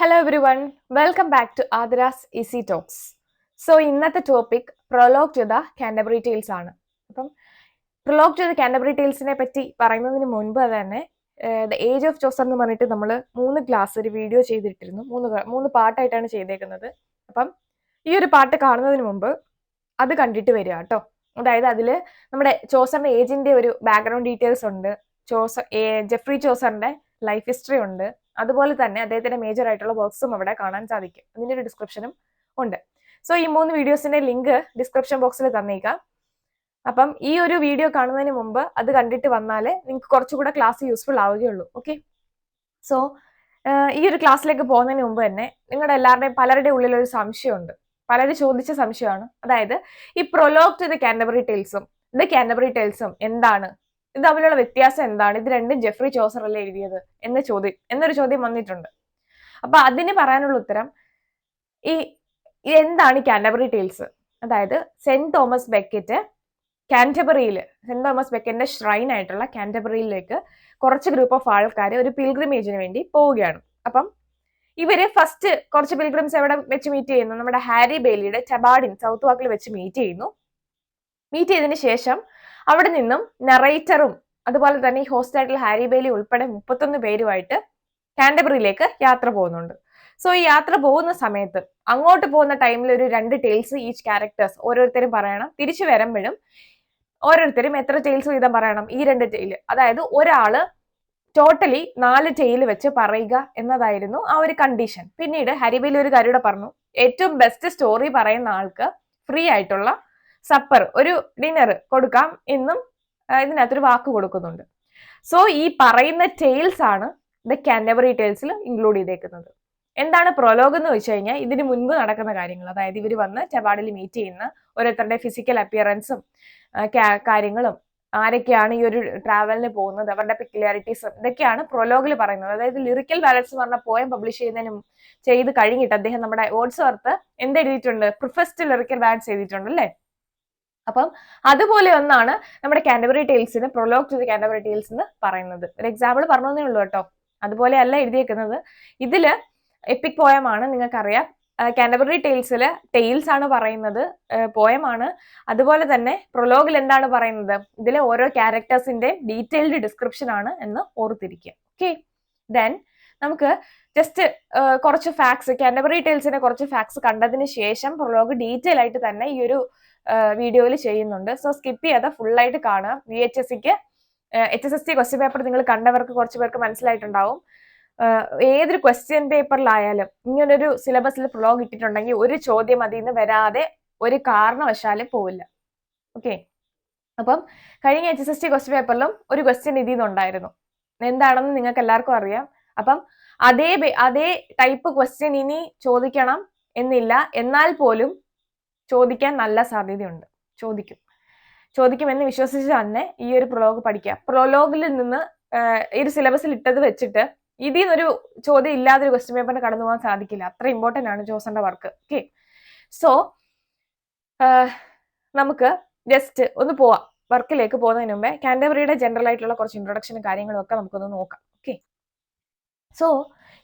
Hello everyone, welcome back to Adira's Easy Talks. So ഇന്നത്തെ topic prologue to the Canterbury tales ആണ്. അപ്പം prologue to the Canterbury ടേൽസിനെ പറ്റി പറയുന്നതിന് മുൻപ് തന്നെ ദ ഏജ് ഓഫ് ചോസർ എന്ന് പറഞ്ഞിട്ട് നമ്മൾ 3 ക്ലാസ് ഒരു വീഡിയോ ചെയ്തിട്ടിരുന്നു. മൂന്ന് പാർട്ടായിട്ടാണ് ചെയ്തേക്കുന്നത്. അപ്പം ഈ ഒരു പാർട്ട് കാണുന്നതിന് മുമ്പ് അത് കണ്ടിട്ട് വരിക കേട്ടോ. അതായത് അതിൽ നമ്മുടെ ചോസറിന്റെ ഏജിന്റെ ഒരു ബാക്ക്ഗ്രൗണ്ട് ഡീറ്റെയിൽസ് ഉണ്ട്, ജെഫ്രി ചോസറിന്റെ ലൈഫ് ഹിസ്റ്ററി ഉണ്ട്, അതുപോലെ തന്നെ അദ്ദേഹത്തിന്റെ മേജർ ആയിട്ടുള്ള വർക്ക്സും അവിടെ കാണാൻ സാധിക്കും. അതിന്റെ ഒരു ഡിസ്ക്രിപ്ഷനും ഉണ്ട്. സോ ഈ 3 വീഡിയോസിന്റെ ലിങ്ക് ഡിസ്ക്രിപ്ഷൻ ബോക്സിൽ തന്നേക്കാം. അപ്പം ഈ ഒരു വീഡിയോ കാണുന്നതിന് മുമ്പ് അത് കണ്ടിട്ട് വന്നാൽ നിങ്ങൾക്ക് കുറച്ചുകൂടെ ക്ലാസ് യൂസ്ഫുൾ ആവുകയുള്ളൂ. ഓക്കെ, സോ ഈ ഒരു ക്ലാസ്സിലേക്ക് പോകുന്നതിന് മുമ്പ് തന്നെ നിങ്ങളുടെ എല്ലാവരുടെയും പലരുടെ ഉള്ളിൽ ഒരു സംശയമുണ്ട്, പലരും ചോദിച്ച സംശയമാണ്. അതായത് ഈ പ്രൊലോഗ് ടു ദ കാൻറ്റർബറി ടേൽസും ദ കാൻറ്റർബറി ടേൽസും എന്താണ്, ഇത് തമ്മിലുള്ള വ്യത്യാസം എന്താണ്, ഇത് രണ്ടും ജെഫ്രി ചോസർ അല്ലേ എഴുതിയത് എന്നൊരു ചോദ്യം വന്നിട്ടുണ്ട്. അപ്പൊ അതിന് പറയാനുള്ള ഉത്തരം, എന്താണ് ഈ കാൻറ്റർബറി ടേൽസ്? അതായത് saint Thomas Becket saint Thomas ബെക്കറ്റിന്റെ ഷ്രൈൻ ആയിട്ടുള്ള കാൻറ്റർബറിയിലേക്ക് കുറച്ച് ഗ്രൂപ്പ് ഓഫ് ആൾക്കാർ ഒരു പിൽഗ്രിമേജിന് വേണ്ടി പോവുകയാണ്. അപ്പം ഇവര് ഫസ്റ്റ് കുറച്ച് പിൽഗ്രിംസ് എവിടെ വെച്ച് മീറ്റ് ചെയ്യുന്നു? നമ്മുടെ ഹാരി ബെയ്ലിയുടെ ടബാഡിൻ സൗത്ത് വാക്കിൽ വെച്ച് മീറ്റ് ചെയ്യുന്നു. മീറ്റ് ചെയ്തതിന് ശേഷം അവിടെ നിന്നും നറേറ്ററും അതുപോലെ തന്നെ ഈ ഹോസ്റ്റ് ആയിട്ടുള്ള ഹാരി ബെയ്ലി ഉൾപ്പെടെ 31 പേരുമായിട്ട് കാൻറ്റർബറിയിലേക്ക് യാത്ര പോകുന്നുണ്ട്. സോ ഈ യാത്ര പോകുന്ന സമയത്ത് അങ്ങോട്ട് പോകുന്ന ടൈമിൽ ഒരു 2 ടെയിൽസ് ഈച്ച് ക്യാരക്ടേഴ്സ് ഓരോരുത്തരും പറയണം. തിരിച്ചു വരുമ്പോഴും ഓരോരുത്തരും എത്ര ടെയിൽസ് വീതം പറയണം? ഈ 2 ടെയില്. അതായത് ഒരാള് ടോട്ടലി 4 ടെയില് വെച്ച് പറയുക എന്നതായിരുന്നു ആ ഒരു കണ്ടീഷൻ. പിന്നീട് ഹാരി ബെയ്ലി ഒരു കാര്യം പറഞ്ഞു, ഏറ്റവും ബെസ്റ്റ് സ്റ്റോറി പറയുന്ന ആൾക്ക് ഫ്രീ ആയിട്ടുള്ള സപ്പർ, ഒരു ഡിന്നർ കൊടുക്കാം എന്നും ഇതിനകത്തൊരു വാക്ക് കൊടുക്കുന്നുണ്ട്. സോ ഈ പറയുന്ന ടെയിൽസ് ആണ് ദ കാൻറ്റർബറി ടേൽസിൽ ഇൻക്ലൂഡ് ചെയ്തേക്കുന്നത്. എന്താണ് പ്രൊലോഗ് എന്ന് വെച്ച് കഴിഞ്ഞാൽ ഇതിന് മുൻപ് നടക്കുന്ന കാര്യങ്ങൾ, അതായത് ഇവർ വന്ന് ടബാഡിൽ മീറ്റ് ചെയ്യുന്ന ഓരോരുത്തരുടെ ഫിസിക്കൽ അപ്പിയറൻസും കാര്യങ്ങളും, ആരൊക്കെയാണ് ഈ ഒരു ട്രാവലിന് പോകുന്നത്, അവരുടെ പെക്യുലാരിറ്റീസും, ഇതൊക്കെയാണ് പ്രൊലോഗിൽ പറയുന്നത്. അതായത് ലിറിക്കൽ ബാലൻസ് പറഞ്ഞ പോയം പബ്ലിഷ് ചെയ്ത് കഴിഞ്ഞിട്ട് അദ്ദേഹം നമ്മുടെ വേർഡ്സ്വർത്ത് എന്തെഴുതിയിട്ടുണ്ട്? പ്രിഫസ്റ്റ് ലിറിക്കൽ ബാലൻസ് എഴുതിയിട്ടുണ്ട് അല്ലേ? അപ്പം അതുപോലെ ഒന്നാണ് നമ്മുടെ കാൻറ്റർബറി ടേൽസിന് prologue to the Canterbury tales എന്ന് പറയുന്നത്. ഒരു എക്സാമ്പിൾ പറഞ്ഞതേ ഉള്ളൂ കേട്ടോ. അതുപോലെ അല്ല എഴുതിയേക്കുന്നത്. ഇതില് എപ്പിക് പോയമാണ്, നിങ്ങൾക്കറിയാം. കാൻറ്റർബറി ടേൽസില് ടെയിൽസ് ആണ് പറയുന്നത്, പോയമാണ്. അതുപോലെ തന്നെ പ്രൊലോഗിൽ എന്താണ് പറയുന്നത്? ഇതിലെ ഓരോ ക്യാരക്ടേഴ്സിന്റെ ഡീറ്റെയിൽഡ് ഡിസ്ക്രിപ്ഷൻ ആണ് എന്ന് ഓർത്തിരിക്കുക. ഓക്കെ, ദെൻ നമുക്ക് ജസ്റ്റ് കുറച്ച് ഫാക്ട്സ്, കാൻറ്റർബറി ടേൽസിന്റെ കുറച്ച് ഫാക്ട്സ് കണ്ടതിന് ശേഷം പ്രൊലോഗ് ഡീറ്റെയിൽ ആയിട്ട് തന്നെ ഈ ഒരു വീഡിയോയിൽ ചെയ്യുന്നുണ്ട്. സോ സ്കിപ്പ് ചെയ്യാതെ ഫുള്ളായിട്ട് കാണുക. HSST ക്വസ്റ്റ്യൻ പേപ്പർ നിങ്ങൾ കണ്ടവർക്ക് കുറച്ച് പേർക്ക് മനസ്സിലായിട്ടുണ്ടാവും. ഏതൊരു ക്വസ്റ്റ്യൻ പേപ്പറിലായാലും ഇങ്ങനൊരു സിലബസിൽ പ്രൊലോഗ് ഇട്ടിട്ടുണ്ടെങ്കിൽ ഒരു ചോദ്യം അതിൽ നിന്ന് വരാതെ ഒരു കാരണവശാലും പോവില്ല. ഓക്കെ, അപ്പം കഴിഞ്ഞ HSST ക്വസ്റ്റ്യൻ പേപ്പറിലും ഒരു ക്വസ്റ്റ്യൻ ഇതിൽ നിന്നുണ്ടായിരുന്നു. എന്താണെന്ന് നിങ്ങൾക്ക് എല്ലാവർക്കും അറിയാം. അപ്പം അതേ ടൈപ്പ് ക്വസ്റ്റ്യൻ ഇനി ചോദിക്കണം എന്നില്ല, എന്നാൽ പോലും ചോദിക്കാൻ നല്ല സാധ്യതയുണ്ട്. ചോദിക്കുമെന്ന് വിശ്വസിച്ച് തന്നെ ഈ ഒരു പ്രൊലോഗ് പഠിക്കുക. പ്രൊലോഗിൽ നിന്ന് ഈ ഒരു സിലബസിൽ ഇട്ടത് വെച്ചിട്ട് ഇതിൽ നിന്നൊരു ചോദ്യം ഇല്ലാതൊരു ക്വസ്റ്റ്യൻ പേപ്പറിന് കടന്നു പോകാൻ സാധിക്കില്ല. അത്ര ഇമ്പോർട്ടന്റ് ആണ് ചോസറിന്റെ വർക്ക്. ഓക്കെ, സോ നമുക്ക് ജസ്റ്റ് ഒന്ന് പോവാം. വർക്കിലേക്ക് പോകുന്നതിന് മുമ്പേ കാൻറ്റർബറിയുടെ ജനറൽ ആയിട്ടുള്ള കുറച്ച് ഇൻട്രൊഡക്ഷനും കാര്യങ്ങളും ഒക്കെ നമുക്കൊന്ന് നോക്കാം. ഓക്കെ, സോ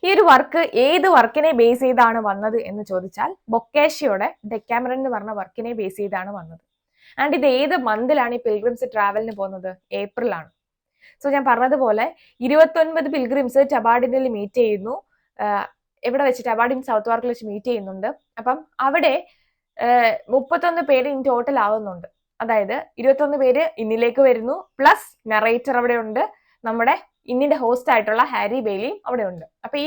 ഈ ഒരു വർക്ക് ഏത് വർക്കിനെ ബേസ് ചെയ്താണ് വന്നത് എന്ന് ചോദിച്ചാൽ ബൊക്കാഷിയോയുടെ ഡെക്കാമറൻ എന്ന് പറഞ്ഞ വർക്കിനെ ബേസ് ചെയ്താണ് വന്നത്. ആൻഡ് ഇത് ഏത് മന്തിലാണ് ഈ പിൽഗ്രിംസ് ട്രാവലിന് പോകുന്നത്? ഏപ്രിലാണ്. സോ ഞാൻ പറഞ്ഞതുപോലെ 29 പിൽഗ്രിംസ് ടബാഡിനിൽ മീറ്റ് ചെയ്യുന്നു. എവിടെ വെച്ച്? ടബാഡിൻ സൗത്ത് വാർക്കിൽ വെച്ച് മീറ്റ് ചെയ്യുന്നുണ്ട്. അപ്പം അവിടെ 31 പേര് ഇൻ ടോട്ടൽ ആവുന്നുണ്ട്. അതായത് 21 പേര് ഇന്നിലേക്ക് വരുന്നു, പ്ലസ് നറേറ്റർ അവിടെ ഉണ്ട്, നമ്മുടെ ഇന്നിന്റെ ഹോസ്റ്റ് ആയിട്ടുള്ള ഹാരി ബെയ്ലിയും അവിടെ ഉണ്ട്. അപ്പൊ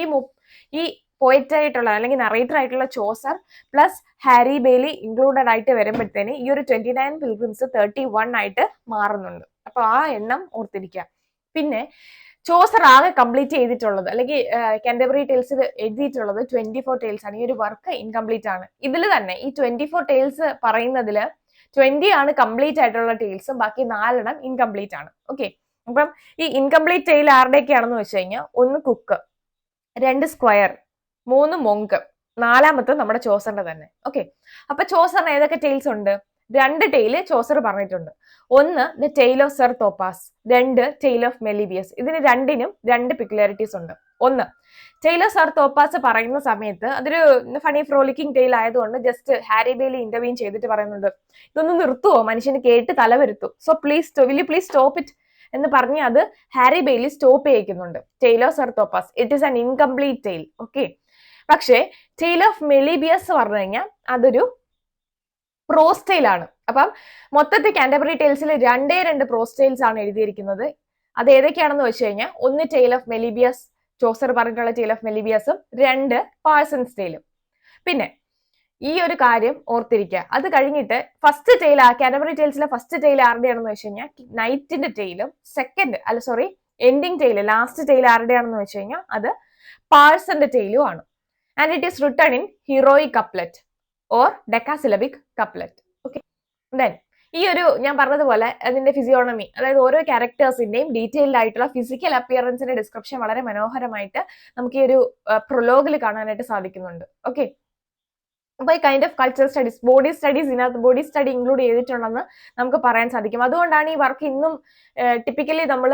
ഈ പോയറ്റ് ആയിട്ടുള്ള അല്ലെങ്കിൽ നറേറ്റർ ആയിട്ടുള്ള Chaucer plus Harry Bailey included ആയിട്ട് വരുമ്പോഴത്തേന് ഈ ഒരു 29 പിൽഗ്രിംസ് 31 ആയിട്ട് മാറുന്നുണ്ട്. അപ്പൊ ആ എണ്ണം ഓർത്തിരിക്കുക. പിന്നെ ചോസർ ആകെ കംപ്ലീറ്റ് ചെയ്തിട്ടുള്ളത് അല്ലെങ്കിൽ കാൻറ്റർബറി ടേൽസിൽ എഴുതിയിട്ടുള്ളത് 24 ടേൽസ് ആണ്. ഈ ഒരു വർക്ക് ഇൻകംപ്ലീറ്റ് ആണ്. ഇതിൽ തന്നെ ഈ 24 ടേൽസ് പറയുന്നതില് 20 ആണ് കംപ്ലീറ്റ് ആയിട്ടുള്ള ടേൽസും ബാക്കി 4 ഇൻകംപ്ലീറ്റ് ആണ്. ഓക്കെ, അപ്പം ഈ ഇൻകംപ്ലീറ്റ് ടെയിൽ ആരുടെയൊക്കെയാണെന്ന് വെച്ച് കഴിഞ്ഞാൽ 1 കുക്ക്, 2 സ്ക്വയർ, 3 മൊങ്ക്, 4ാമത്തെ നമ്മുടെ ചോസറിന്റെ തന്നെ. ഓക്കെ, അപ്പൊ ചോസറിന് ഏതൊക്കെ ടെയിൽസ് ഉണ്ട്? 2 ടെയില് ചോസർ പറഞ്ഞിട്ടുണ്ട്. ഒന്ന് the tale of sir Thopas, 2 tale of Melibeus. ഇതിന് രണ്ടിനും 2 പെക്യുലാരിറ്റീസ് ഉണ്ട്. ഒന്ന്, ടെയിൽ ഓഫ് സർ തോപ്പാസ് പറയുന്ന സമയത്ത് അതൊരു ഫണി ഫ്രോളിക്കിംഗ് ടെയിൽ ആയതുകൊണ്ട് ജസ്റ്റ് ഹാരി ബെയ്ലി ഇന്റർവ്യൂ ചെയ്തിട്ട് പറയുന്നുണ്ട്, ഇതൊന്ന് നിർത്തുവോ, മനുഷ്യന് കേട്ട് തലവരുത്തു, so please will you please stop it എന്ന് പറഞ്ഞ് അത് ഹാരി ബെയ്ലി സ്റ്റോപ്പ് ചെയ്യിക്കുന്നുണ്ട്. Tale of sir Thopas it is an incomplete tale. Okay, പക്ഷേ ടെയിൽ ഓഫ് മെലിബിയസ് പറഞ്ഞു കഴിഞ്ഞാൽ അതൊരു പ്രോസ് ടെയിൽ ആണ്. അപ്പം മൊത്തത്തിൽ കാന്റർബറി ടെയിൽസിൽ 2 പ്രോസ് ടെയിൽസ് ആണ് എഴുതിയിരിക്കുന്നത്. അത് ഏതൊക്കെയാണെന്ന് വെച്ച് കഴിഞ്ഞാൽ ഒന്ന് ടെയിൽ ഓഫ് മെലിബിയസ്, ചോസർ പറഞ്ഞിട്ടുള്ള ടെയിൽ ഓഫ് മെലിബിയസും 2 പാഴ്സൺസ് ടെയിലും. പിന്നെ ഈ ഒരു കാര്യം ഓർത്തിരിക്കുക. അത് കഴിഞ്ഞിട്ട് ഫസ്റ്റ് ടെയിൽ, കാന്റർബറി ടെയിൽസിലെ ഫസ്റ്റ് ടെയിൽ ആരുടെയാണെന്ന് വെച്ച് കഴിഞ്ഞാൽ നൈറ്റിന്റെ ടെയിലും, എൻഡിങ് ടെയിൽ, ലാസ്റ്റ് ടെയിൽ ആരുടെയാണെന്ന് വെച്ച് കഴിഞ്ഞാൽ അത് പാഴ്സന്റെ ടെയിലും ആണ്. And it is written in heroic couplet or decasyllabic couplet. Okay, then ഈ ഒരു ഞാൻ പറഞ്ഞതുപോലെ അതിന്റെ ഫിസിയോണമി, അതായത് ഓരോ ക്യാരക്ടേഴ്സിന്റെയും ഡീറ്റെയിൽഡ് ആയിട്ടുള്ള ഫിസിക്കൽ അപ്പിയറൻസിന്റെ ഡിസ്ക്രിപ്ഷൻ വളരെ മനോഹരമായിട്ട് നമുക്ക് ഈ ഒരു പ്രൊലോഗിൽ കാണാനായിട്ട് സാധിക്കുന്നുണ്ട്. ഓക്കെ, അപ്പൊ ഈ kind of cultural studies, body studies, ഇതിനകത്ത് ബോഡി സ്റ്റഡി ഇൻക്ലൂഡ് ചെയ്തിട്ടുണ്ടെന്ന് നമുക്ക് പറയാൻ സാധിക്കും. അതുകൊണ്ടാണ് ഈ വർക്ക് ഇന്നും ടിപ്പിക്കലി നമ്മൾ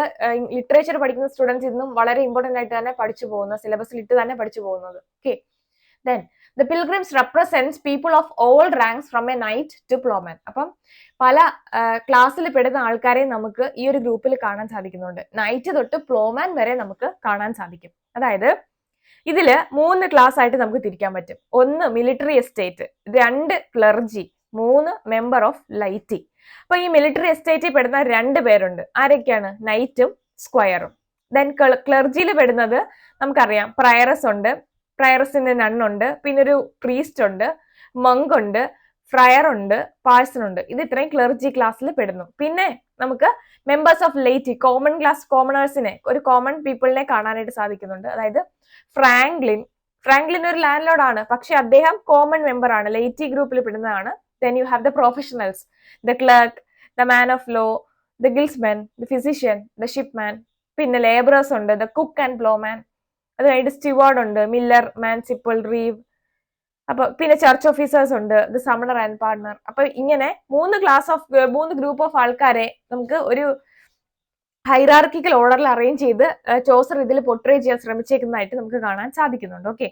ലിറ്ററേച്ചർ പഠിക്കുന്ന സ്റ്റുഡൻസ് ഇന്നും വളരെ ഇമ്പോർട്ടന്റ് ആയിട്ട് തന്നെ പഠിച്ചു പോകുന്നത്, സിലബസിൽ ഇട്ട് തന്നെ പഠിച്ചു പോകുന്നത്. Okay, then the pilgrims represents people of all ranks from a knight to ploughman. അപ്പം പല ക്ലാസ്സിൽ പെടുന്ന ആൾക്കാരെ നമുക്ക് ഈ ഒരു ഗ്രൂപ്പിൽ കാണാൻ സാധിക്കുന്നുണ്ട്. നൈറ്റ് തൊട്ട് പ്ലോമാൻ വരെ നമുക്ക് കാണാൻ സാധിക്കും. അതായത് ഇതില് 3 ക്ലാസ് ആയിട്ട് നമുക്ക് തിരിക്കാൻ പറ്റും. ഒന്ന് military estate, 2 clergy, 3 member of laity. അപ്പൊ ഈ മിലിറ്ററി എസ്റ്റേറ്റിൽ പെടുന്ന 2 പേരുണ്ട്. ആരൊക്കെയാണ്? നൈറ്റും സ്ക്വയറും. ദെൻ ക്ലർജിയിൽ പെടുന്നത് നമുക്കറിയാം, പ്രയറസ് ഉണ്ട്, പ്രയറസിന്റെ നണ്ണുണ്ട്, പിന്നെ ഒരു പ്രീസ്റ്റ് ഉണ്ട്, മങ്ക് ഉണ്ട്, ഫ്രയർ ഉണ്ട്, പാഴ്സൺ ഉണ്ട്. ഇത് ഇത്രയും ക്ലർജി ക്ലാസ്സിൽ പെടുന്നു. പിന്നെ നമുക്ക് members of laity, common class കോമണേഴ്സിനെ, ഒരു കോമൺ പീപ്പിളിനെ കാണാനായിട്ട് സാധിക്കുന്നുണ്ട്. അതായത് ഫ്രാങ്ക്ലിൻ ഒരു ലാൻഡ് ലോർഡ് ആണ്, പക്ഷെ അദ്ദേഹം കോമൺ മെമ്പർ ആണ്, ലൈറ്റി ഗ്രൂപ്പിൽ പെടുന്നതാണ്. Then you have the professionals, the clerk, the man of law, the guildsman, the physician, the shipman. പിന്നെ ലേബറേഴ്സ് ഉണ്ട്, ദ കുക്ക് ആൻഡ് പ്ലോമാൻ. അത് കഴിഞ്ഞിട്ട് സ്റ്റിവാർഡ് ഉണ്ട്, മില്ലർ, മാൻസിപ്പിൾ, റീവ്. അപ്പൊ പിന്നെ ചർച്ച് ഓഫീസേഴ്സ് ഉണ്ട്, ദ സമണർ ആൻഡ് പാർട്ണർ. അപ്പൊ ഇങ്ങനെ 3 ഗ്രൂപ്പ് ഓഫ് ആൾക്കാരെ നമുക്ക് ഒരു ഹൈറാർക്കിക്കൽ ഓർഡറിൽ അറേഞ്ച് ചെയ്ത് ചോസർ ഇതിൽ പോർട്രേ ചെയ്യാൻ ശ്രമിച്ചേക്കുന്നതായിട്ട് നമുക്ക് കാണാൻ സാധിക്കുന്നുണ്ട്. ഓക്കെ,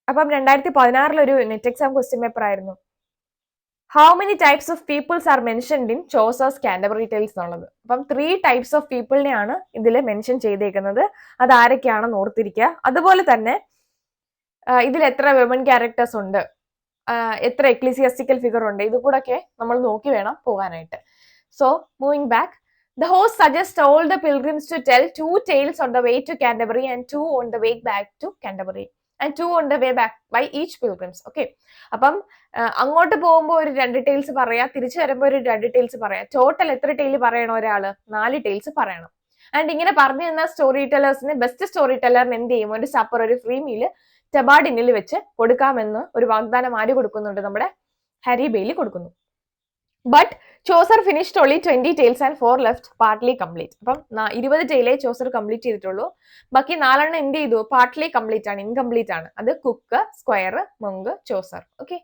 അപ്പം 2016 ഒരു നെറ്റ് എക്സാം ക്വസ്റ്റ്യൻ പേപ്പർ ആയിരുന്നു, how many types of people's R mentioned in Chaucer's Canterbury tales എന്നുള്ളത്. അപ്പം 3 ടൈപ്സ് ഓഫ് പീപ്പിളിനെയാണ് ഇതിൽ മെൻഷൻ ചെയ്തേക്കുന്നത്. അത് ആരൊക്കെയാണെന്ന് ഓർത്തിരിക്കുക. അതുപോലെ തന്നെ ഇതിൽ എത്ര വിമൻ ക്യാരക്ടേഴ്സ് ഉണ്ട്, എത്ര എക്ലിസിയാസ്റ്റിക്കൽ ഫിഗർ ഉണ്ട്, ഇത് കൂടൊക്കെ നമ്മൾ നോക്കി വേണം പോകാനായിട്ട്. So, moving back, the host suggests all the pilgrims to tell 2 tales on the way to Canterbury and 2 on the way back to Canterbury and 2 on the way back by each pilgrims. Okay, അപ്പം അങ്ങോട്ട് പോകുമ്പോൾ ഒരു 2 tales പറയാ, തിരിച്ചു വരുമ്പോൾ ഒരു 2 tales പറയാം. Total എത്ര ടെയിൽ പറയണം ഒരാള്? 4 ടെയിൽസ് പറയണം. ആൻഡ് ഇങ്ങനെ പറഞ്ഞു തന്ന സ്റ്റോറി ടെല്ലേഴ്സിന് ബെസ്റ്റ് സ്റ്റോറി ടെല്ലറിന് എന്ത് ചെയ്യും? ഒരു സപ്പർ, ഒരു ഫ്രീ മീല് ടെബാർഡിനിൽ വെച്ച് കൊടുക്കാമെന്ന് ഒരു വാഗ്ദാനം ആര് കൊടുക്കുന്നുണ്ട്? നമ്മുടെ ഹാരി ബെയ്ലി കൊടുക്കുന്നു. But Chaucer finished only 20 tales and 4 left partly complete. അപ്പം 20 ടെയിലേ ചോസർ കംപ്ലീറ്റ് ചെയ്തിട്ടുള്ളൂ. ബാക്കി 4 എന്ത് ചെയ്തു? പാർട്ട്ലി കംപ്ലീറ്റ് ആണ്, ഇൻകംപ്ലീറ്റ് ആണ്. അത് cook, square, Munk, Chaucer. Okay,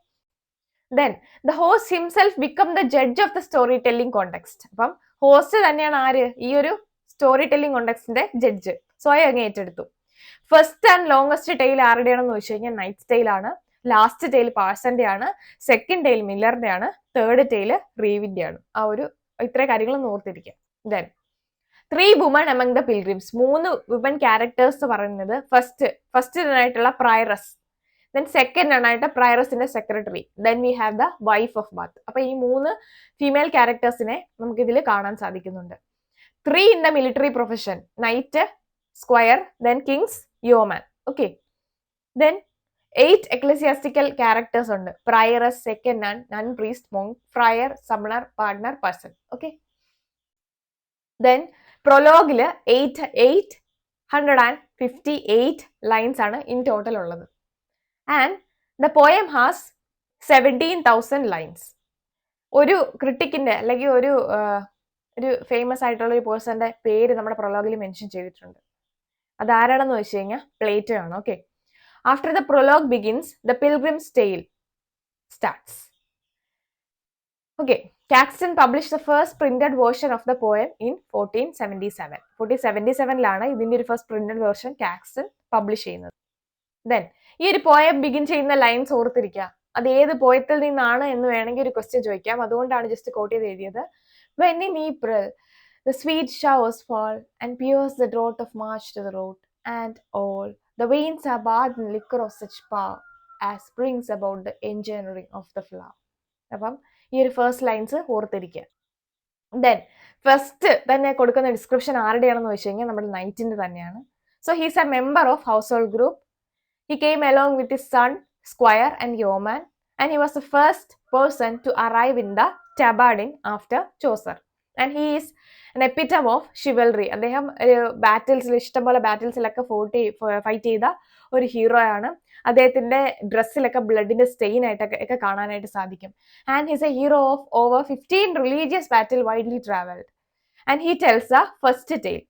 then the host himself become the judge of the story telling context. അപ്പം host തന്നെയാണ് ആര്? ഈ ഒരു സ്റ്റോറി ടെല്ലിംഗ് കോണ്ടെക്സ്റ്റിന്റെ ജഡ്ജ്. സ്വയം അങ്ങ് ഏറ്റെടുത്തു. ഫസ്റ്റ് ആൻഡ് ലോങ്സ്റ്റ് ടെയിൽ ആരുടെയാണെന്ന് വെച്ച് കഴിഞ്ഞാൽ നൈറ്റ് ടെയിൽ ആണ്. ലാസ്റ്റ് ടെയിൽ പാഴ്സന്റെ ആണ്. സെക്കൻഡ് ടെയിൽ മില്ലറിന്റെ ആണ്. തേർഡ് ടെയിൽ റീവിന്റെ ആണ്. ആ ഒരു ഇത്ര കാര്യങ്ങളൊന്നും ഓർത്തിരിക്കാം. Then 3 woman among the pilgrims. 3 woman characters പറയുന്നത് ഫസ്റ്റ് ആയിട്ടുള്ള പ്രയറസ്, ദെൻ സെക്കൻഡ് ആയിട്ട് പ്രയറസിന്റെ secretary, then we have the wife of Bath. അപ്പൊ ഈ 3 ഫീമെയിൽ ക്യാരക്ടേഴ്സിനെ നമുക്ക് ഇതിൽ കാണാൻ സാധിക്കുന്നുണ്ട്. 3 in the military profession, knight, squire, then kings, yeoman. Okay, then 8 ecclesiastical characters ഉണ്ട്. Prioress, second nun, nun priest, monk, friar, summoner, partner, person. Okay, then പ്രൊലോഗില് 858 lines ആണ് in total ഉള്ളത്. And the poem has 17,000 lines. ഒരു ക്രിട്ടിക്കിന്റെ അല്ലെങ്കിൽ ഒരു famous ആയിട്ടുള്ള ഒരു പേഴ്സന്റെ പേര് നമ്മുടെ പ്രൊലോഗിൽ മെൻഷൻ ചെയ്തിട്ടുണ്ട്. അതാരാണെന്ന് വെച്ച് കഴിഞ്ഞാൽ പ്ലേറ്റോ ആണ്. Okay, after the prologue begins the pilgrim's tale. starts. Okay, Caxton published the first printed version of the poem in 1477. 1477 ഇതിന്റെ ഒരു first printed version Caxton publish ചെയ്യുന്നത്. ദെൻ ഈ ഒരു പോയം ബിഗിൻ ചെയ്യുന്ന ലൈൻസ് ഓർത്തിരിക്കുക. അത് ഏത് പോയത്തിൽ നിന്നാണ് എന്ന് വേണമെങ്കിൽ ഒരു ക്വസ്റ്റ്യൻ ചോദിക്കാം. അതുകൊണ്ടാണ് ജസ്റ്റ് കോട്ട് ചെയ്ത് എഴുതിയത്. When in April the sweet showers fall and pierce the drought of March to the road, and all the veins are bathed in liquor of such power as brings about the engineering of the flower. അപ്പം ഈ ഒരു first lines ഓർത്തിരിക്കുക. Then first തന്നെ കൊടുക്കുന്ന description ആരുടെയാണെന്ന് വെച്ച് കഴിഞ്ഞാൽ നമ്മുടെ നൈറ്റിന്റെ തന്നെയാണ്. So he's A member of house hold group. He came along with his son, squire and yeoman, and he was the first person to arrive in the Tabardin after Chaucer. And he is an epitome of chivalry. അദ്ദേഹം ബാറ്റിൽസിൽ ഇഷ്ടംപോലെ ബാറ്റിൽസിലൊക്കെ fight ചെയ്ത ഒരു hero ആണ്. അദ്ദേഹത്തിന്റെ ഡ്രസ്സിലൊക്കെ ബ്ലഡിന്റെ stain ആയിട്ടൊക്കെ കാണാനായിട്ട് സാധിക്കും. And his a hero of over 15 religious battle widely travelled. And he tells the first tale.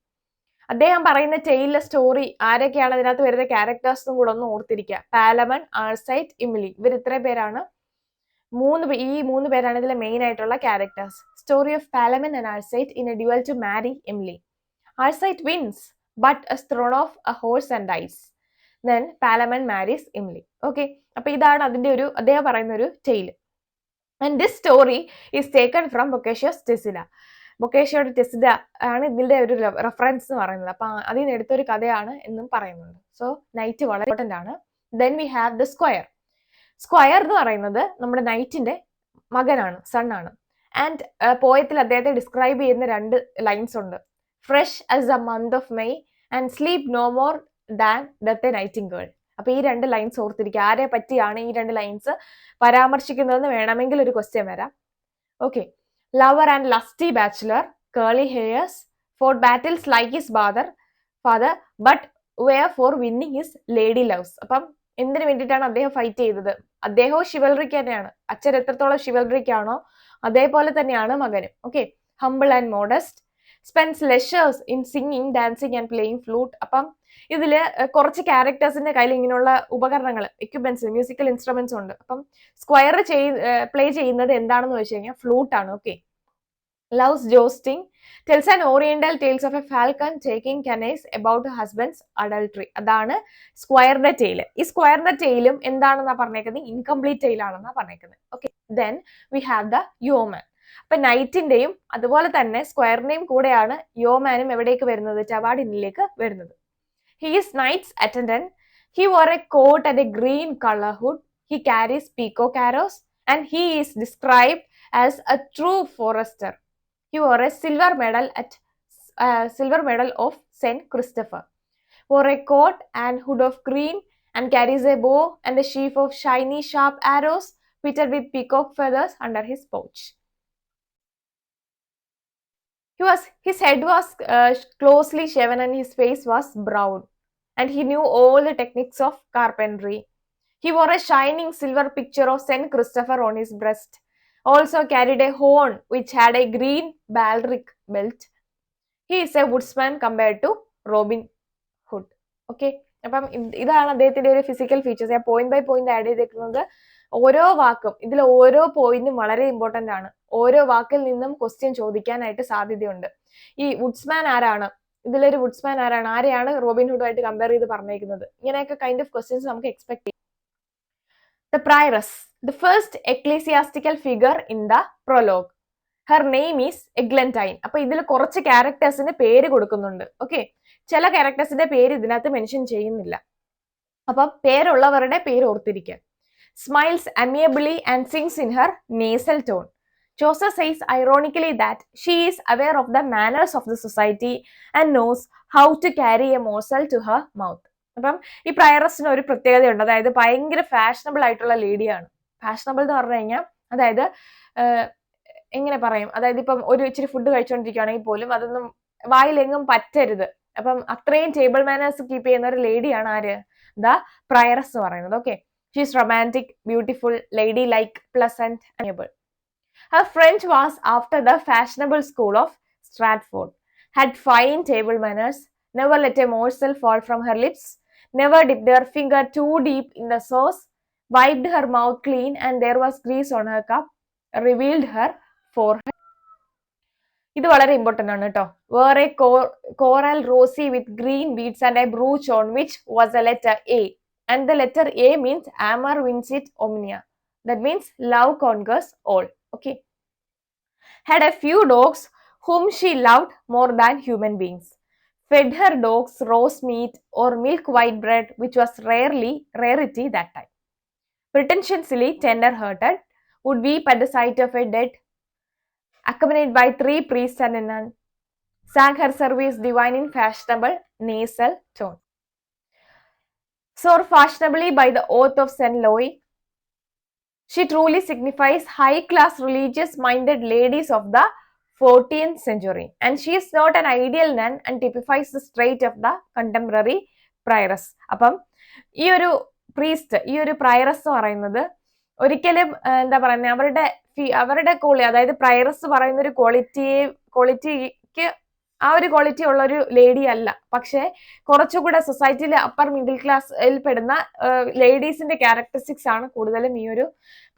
അദ്ദേഹം പറയുന്ന ടെയിലെ സ്റ്റോറി ആരൊക്കെയാണ് അതിനകത്ത് വരുന്ന ക്യാരക്ടേഴ്സും കൂടെ ഒന്ന് ഓർത്തിരിക്കുക. പാലമൺ, ആൾസൈറ്റ്, ഇംലി, ഇവർ ഇത്രയും പേരാണ്. ഈ മൂന്ന് പേരാണ് ഇതിലെ മെയിൻ ആയിട്ടുള്ള characters. Story of Palamon and Arcite in a duel to marry Emily. Arcite wins but is thrown off a horse and dies. Then Palamon marries Imli. Okay, അപ്പൊ ഇതാണ് അതിന്റെ ഒരു അദ്ദേഹം പറയുന്ന ഒരു tale. And this story is taken from Boccaccio's Teseida. ബൊക്കേഷ്യയുടെ Teseida ആണ് ഇതിന്റെ ഒരു റെഫറൻസ് എന്ന് പറയുന്നത്. അപ്പൊ അതിൽ നിന്ന് എടുത്തൊരു കഥയാണ് എന്നും പറയുന്നുണ്ട്. സോ നൈറ്റ് വളരെ ഇമ്പോർട്ടന്റ് ആണ്. Then we have the square. Square എന്ന് പറയുന്നത് നമ്മുടെ നൈറ്റിന്റെ മകനാണ്, സൺ ആണ്. ആൻഡ് പോയത്തിൽ അദ്ദേഹത്തെ ഡിസ്ക്രൈബ് ചെയ്യുന്ന 2 ലൈൻസ് ഉണ്ട്. Fresh as a month of May and sleep no more than death a nightingale. അപ്പൊ ഈ 2 ലൈൻസ് ഓർത്തിരിക്കുക. ആരെ പറ്റിയാണ് ഈ 2 ലൈൻസ് പരാമർശിക്കുന്നതെന്ന് വേണമെങ്കിൽ ഒരു ക്വസ്റ്റ്യൻ വരാം. Okay, lover and lusty bachelor, curly hairs, fought battles like his father, but were for winning his lady loves. അപ്പം എന്തിനു വേണ്ടിയിട്ടാണ് അദ്ദേഹം ഫൈറ്റ് ചെയ്തത്? അദ്ദേഹവും ഷിവൽറിക്ക് തന്നെയാണ്. അച്ഛൻ എത്രത്തോളം ഷിവൽറിക്കാണോ അതേപോലെ തന്നെയാണ് മകനും. ഓക്കെ, humble and modest, spends leisures in singing, dancing and playing flute. അപ്പം ഇതില് കുറച്ച് ക്യാരക്ടേഴ്സിന്റെ കയ്യിൽ ഇങ്ങനെയുള്ള ഉപകരണങ്ങൾ, എക്യുപ്മെന്റ്സ്, മ്യൂസിക്കൽ ഇൻസ്ട്രുമെന്റ്സ് ഉണ്ട്. അപ്പം സ്ക്വയർ പ്ലേ ചെയ്യുന്നത് എന്താണെന്ന് വെച്ച് കഴിഞ്ഞാൽ ഫ്ലൂട്ട് ആണ്. Okay, loves jousting, tells an oriental tales of a falcon taking canace about her husband's adultery. അതാണ് സ്ക്വയറിന്റെ ടെയിൽ. ഈ സ്ക്വയറിന്റെ ടെയിലും എന്താണെന്നാ പറഞ്ഞേക്കുന്നത്? ഇൻകംപ്ലീറ്റ് ടെയിൽ ആണെന്നാ പറഞ്ഞേക്കുന്നത്. Okay, then we have the yeoman. അപ്പൊ നൈറ്റിന്റെയും അതുപോലെ തന്നെ സ്ക്വയറിന്റെയും കൂടെയാണ് യോമാനും എവിടേക്ക് വരുന്നത്? ടബാർഡിനിലേക്ക് വരുന്നത്. He is knight's attendant. He wore a coat and a green color hood. He carries peacock arrows and he is described as a true forester. He wore a silver medal of Saint Christopher. Wore a coat and hood of green and carries a bow and a sheaf of shiny sharp arrows fitted with peacock feathers under his pouch. His head was closely shaven and his face was brown, and he knew all the techniques of carpentry. He wore a shining silver picture of Saint Christopher on his breast. Also carried a horn which had a green baldric belt. He is a woodsman compared to Robin Hood. Okay, അപ്പം ഇതാണ് അദ്ദേഹത്തിന്റെ ഒരു physical features. ഞാൻ point by point add ചെയ്തേക്കുന്നത്. ഓരോ വാക്കും ഇതിൽ ഓരോ പോയിന്റും വളരെ ഇമ്പോർട്ടന്റ് ആണ്. ഓരോ വാക്കിൽ നിന്നും ക്വസ്റ്റ്യൻ ചോദിക്കാനായിട്ട് സാധ്യതയുണ്ട്. ഈ വുഡ്സ്മാൻ ആരാണ്? ഇതിലൊരു വുഡ്സ്മാൻ ആരാണ്? ആരെയാണ് റോബിൻ ഹുഡുമായിട്ട് കമ്പയർ ചെയ്ത് പറഞ്ഞേക്കുന്നത്? ഇങ്ങനെയൊക്കെ കൈൻഡ് ഓഫ് ക്വസ്റ്റ്യൻസ് നമുക്ക് എക്സ്പെക്ട് ചെയ്യാം. The prioress, the first ecclesiastical figure in the prologue. Her name is Eglantine. അപ്പൊ ഇതിൽ കുറച്ച് ക്യാരക്ടേഴ്സിന് പേര് കൊടുക്കുന്നുണ്ട്. ഓക്കെ, ചില ക്യാരക്ടേഴ്സിന്റെ പേര് ഇതിനകത്ത് മെൻഷൻ ചെയ്യുന്നില്ല. അപ്പം പേരുള്ളവരുടെ പേര് ഓർത്തിരിക്കുക. Smiles amiably and sings in her nasal tone. Chaucer says ironically that she is aware of the manners of the society and knows how to carry a morsel to her mouth. അപ്പം ഈ പ്രയറസിന് ഒരു പ്രത്യേകതയുണ്ട്. അതായത് ഭയങ്കര fashionable ആയിട്ടുള്ള ലേഡിയാണ്. Fashionable എന്ന് പറഞ്ഞു കഴിഞ്ഞാൽ അതായത് എങ്ങനെ പറയും? അതായത് ഇപ്പം ഒരു ഇച്ചിരി ഫുഡ് കഴിച്ചുകൊണ്ടിരിക്കുകയാണെങ്കിൽ പോലും അതൊന്നും വായിലെങ്ങും പറ്റരുത്. അപ്പം അത്രയും ടേബിൾ മാനേഴ്സ് കീപ്പ് ചെയ്യുന്ന ഒരു ലേഡിയാണ് ആര്? ദ പ്രയറസ് എന്ന് പറയുന്നത്. Okay, she is romantic, beautiful, lady like, pleasant, amiable. Her French was after the fashionable school of Stratford, had fine table manners, never let a morsel fall from her lips, never dipped her finger too deep in the sauce, wiped her mouth clean and there was grease on her cup, revealed her forehead. ഇത് വളരെ important ആണ് കേട്ടോ. Where a coral rosy with green beads and a brooch on which was a letter A. And the letter A means amor vincit omnia. That means love conquers all. Okay. Had a few dogs whom she loved more than human beings. Fed her dogs roast meat or milk white bread, which was rarity that time. Pretentiously tender-hearted, would weep at the sight of a dead, accompanied by 3 priests and a nun, sang her service divine in fashionable nasal tone. Swore fashionably by the oath of St. Louis, she truly signifies high-class religious-minded ladies of the 14th century. And she is not an ideal nun and typifies the trait of the contemporary prioress. അപ്പം ഈ ഒരു priest, ഈ ഒരു പ്രയറസ് എന്ന് പറയുന്നത് ഒരിക്കലും എന്താ പറയുന്നത് അവരുടെ അതായത് പ്രയറസ് പറയുന്ന ഒരു ക്വാളിറ്റിക്ക് ആ ഒരു ക്വാളിറ്റി ഉള്ള ഒരു ലേഡി അല്ല. പക്ഷെ കുറച്ചുകൂടെ സൊസൈറ്റിയിലെ അപ്പർ മിഡിൽ ക്ലാസ്സിൽ പെടുന്ന ലേഡീസിന്റെ ക്യാരക്ടറിസ്റ്റിക്സ് ആണ് കൂടുതലും ഈ ഒരു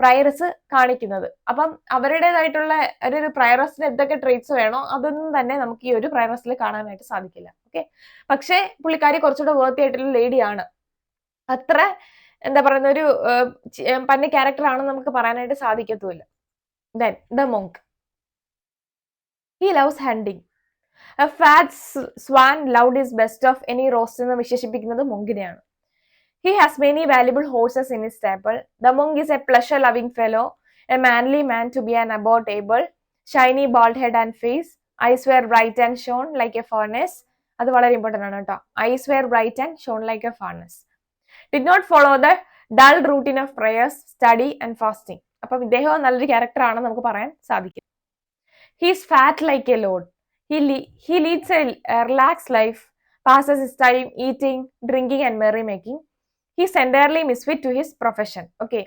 പ്രയറസ് കാണിക്കുന്നത്. അപ്പം അവരുടേതായിട്ടുള്ള ഒരു പ്രയറസിന് എന്തൊക്കെ ട്രേറ്റ്സ് വേണോ അതൊന്നും തന്നെ നമുക്ക് ഈ ഒരു പ്രയറസിൽ കാണാനായിട്ട് സാധിക്കില്ല. ഓക്കെ, പക്ഷെ പുള്ളിക്കാരി കുറച്ചുകൂടെ വേർത്തി ആയിട്ടുള്ള ലേഡിയാണ്. അത്ര എന്താ പറയുന്ന ഒരു പന്ന ക്യാരക്ടർ ആണെന്ന് നമുക്ക് പറയാനായിട്ട് സാധിക്കത്തുമില്ല. Then the monk, he loves hunting. A fat swan loved his best of any roast എന്ന് വിശേഷിപ്പിക്കുന്നത് മൊങ്കിനെയാണ്. He has many valuable horses in his stable. The monk is a pleasure-loving fellow, a manly man to be an about able, shiny bald head and face, eyes were bright and shone like a furnace. അത് വളരെ important ആണ് കേട്ടോ. Eyes were bright and shone like a furnace. Did not follow the dull routine of prayers, study and fasting. അപ്പം ഇദ്ദേഹം നല്ലൊരു character ആണെന്ന് നമുക്ക് പറയാൻ സാധിക്കും. He is fat like a lord. He leads a relaxed life, passes his time eating, drinking and merrymaking. He is entirely misfit to his profession. Okay,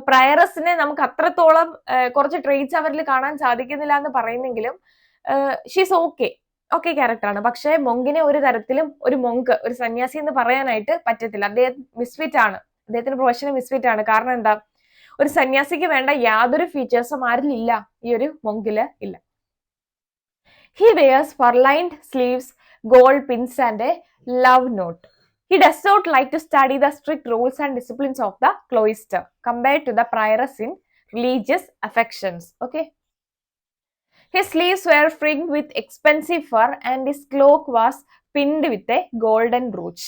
പ്രയറസിനെ നമുക്ക് അത്രത്തോളം കുറച്ച് ട്രേറ്റ്സ് അവരിൽ കാണാൻ സാധിക്കുന്നില്ല എന്ന് പറയുന്നെങ്കിലും ഷീസ് ഓക്കെ ക്യാരക്ടറാണ്. പക്ഷെ മൊങ്കിനെ ഒരു തരത്തിലും ഒരു സന്യാസി എന്ന് പറയാനായിട്ട് പറ്റത്തില്ല. അദ്ദേഹം മിസ്ഫിറ്റ് ആണ്, അദ്ദേഹത്തിന്റെ പ്രൊഫഷൻ മിസ്ഫിറ്റ് ആണ്. കാരണം എന്താ, ഒരു സന്യാസിക്ക് വേണ്ട യാതൊരു ഫീച്ചേഴ്സും ആരിലില്ല, ഈ ഒരു മൊങ്കില് ഇല്ല. He wears fur-lined sleeves, gold pins and a love note. He does not like to study the strict rules and disciplines of the cloister compared to the prioress in religious affections. Okay. His sleeves were fringed with expensive fur and his cloak was pinned with a golden brooch.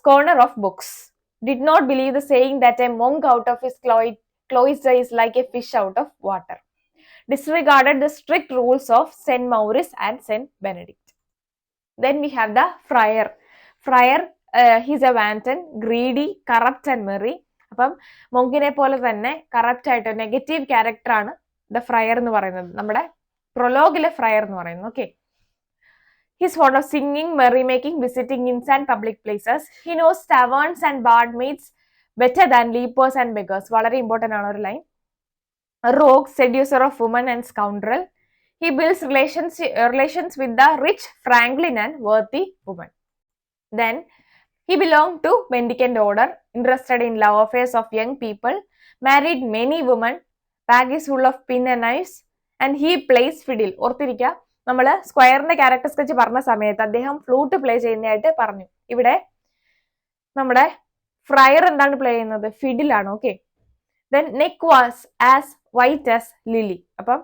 Scorner of books. Did not believe the saying that a monk out of his cloister is like a fish out of water. Disregarded the strict rules of St. Maurice and St. Benedict. Then we have the friar. Friar, he's a wanton, greedy, corrupt and merry. അപ്പം മൊങ്കിനെ പോലെ തന്നെ corrupt ആയിട്ട് negative character ആണ് the fryer എന്ന് പറയുന്നത്, നമ്മുടെ പ്രൊലോഗിലെ fryer എന്ന് പറയുന്നത്. Okay, he's fond of singing, merry making, visiting inns and public places. He knows taverns and barmaids better than lepers and beggars. വളരെ ഇമ്പോർട്ടൻ്റ് ആണ് ഒരു line. A rogue, seducer of women and scoundrel. He builds relations with the rich, franklin and worthy woman. Then he belonged to mendicant order, interested in love affairs of young people, married many women, bag is full of pin and knives, and he plays fiddle. ഓർത്തിരിക്കുക, നമ്മൾ സ്ക്വയറിന്റെ character sketch പറഞ്ഞ സമയത്ത് അദ്ദേഹം flute play ചെയ്യുന്നതായിട്ട് പറഞ്ഞു. ഇവിടെ നമ്മുടെ ഫ്രയർ എന്താണ് പ്ലേ ചെയ്യുന്നത്, ഫിഡിലാണ്. Okay, then neck was as white as lily. അപ്പം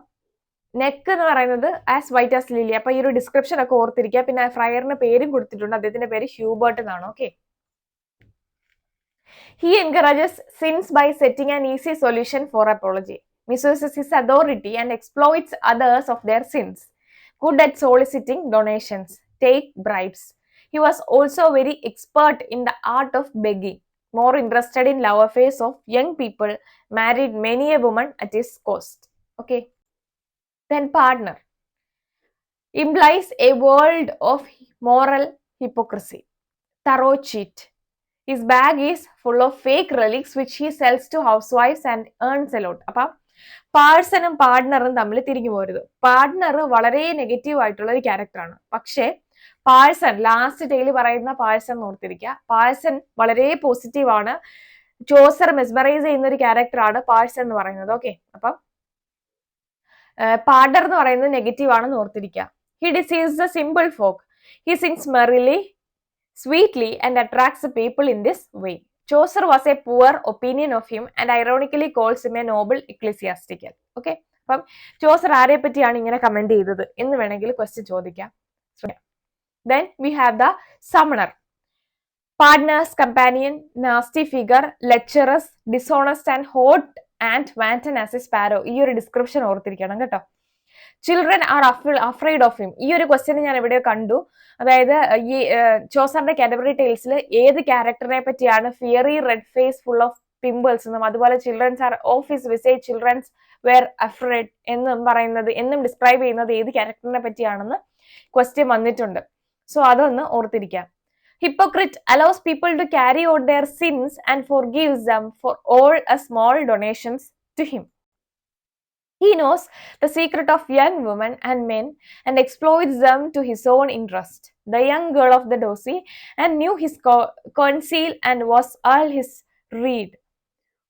നെക്ക് എന്ന് പറയുന്നത് ആസ് വൈറ്റ് ആസ് ലിലി. അപ്പൊ ഈ ഒരു ഡിസ്ക്രിപ്ഷൻ ഒക്കെ ഓർത്തിരിക്കുക. പിന്നെ ഫ്രയറിന് പേരും കൊടുത്തിട്ടുണ്ട്, അദ്ദേഹത്തിന്റെ പേര് ഹ്യൂബർട്ട് എന്നാണ്. Okay, he encourages sins by setting an easy solution for apology, misuses his authority and exploits others of their sins, good at soliciting donations, take bribes. He was also very expert in the art of begging, more interested in love affairs of young people, married many a woman at his cost. Okay, then partner implies a world of moral hypocrisy, thorough cheat. His bag is full of fake relics which he sells to housewives and earns a lot. അപ്പം പാഴ്സണും പാർട്ട്ണറും തമ്മിൽ തിരിഞ്ഞു പോരുത്. Partner വളരെ negative ആയിട്ടുള്ള ഒരു ക്യാരക്ടറാണ്. പക്ഷേ Parson, last ഡേയിൽ പറയുന്ന പാഴ്സൺ ഓർത്തിരിക്കുക, പാഴ്സൺ വളരെ പോസിറ്റീവ് ആണ്. ചോസർ മെസ്മറൈസ് ചെയ്യുന്ന ഒരു ക്യാരക്ടറാണ് പാഴ്സ് എന്ന് പറയുന്നത്. ഓക്കെ, അപ്പം പാഡർ എന്ന് പറയുന്നത് നെഗറ്റീവ് ആണെന്ന് ഓർത്തിരിക്കുക. He deceives the simple folk, he sings merrily sweetly and attracts people in this way. Chaucer was a poor opinion of him and ironically calls him a noble ecclesiastical. Okay, അപ്പം Chaucer ആരെ പറ്റിയാണ് ഇങ്ങനെ comment ചെയ്തത് എന്ന് വേണമെങ്കിൽ question ചോദിക്കാം. Then we have the summoner. Partners, companion, nasty figure, lecherous, dishonest and hot and wanton as a sparrow. ഈ ഒരു ഡിസ്ക്രിപ്ഷൻ ഓർത്തിരിക്കണം കേട്ടോ. Children are afraid of him. ഈ ഒരു ക്വസ്റ്റ്യൻ ഞാൻ എവിടെയോ കണ്ടു. അതായത് ഈ ചോസറിന്റെ കാറ്റഗറി ടേൽസിൽ ഏത് ക്യാരക്ടറിനെ പറ്റിയാണ് fiery red face full of pimples എന്നും അതുപോലെ childrens are of his visage childrens were afraid എന്നും പറയുന്നത് എന്നും ഡിസ്ക്രൈബ് ചെയ്യുന്നത് ഏത് ക്യാരക്ടറിനെ പറ്റിയാണെന്ന് ക്വസ്റ്റ്യൻ വന്നിട്ടുണ്ട്. സോ അതൊന്ന് ഓർത്തിരിക്കാം. Hypocrite allows people to carry out their sins and forgives them for all a small donations to him. He knows the secret of young women and men and exploits them to his own interest. The young girl of the dozy and knew his conceal and was all his reed.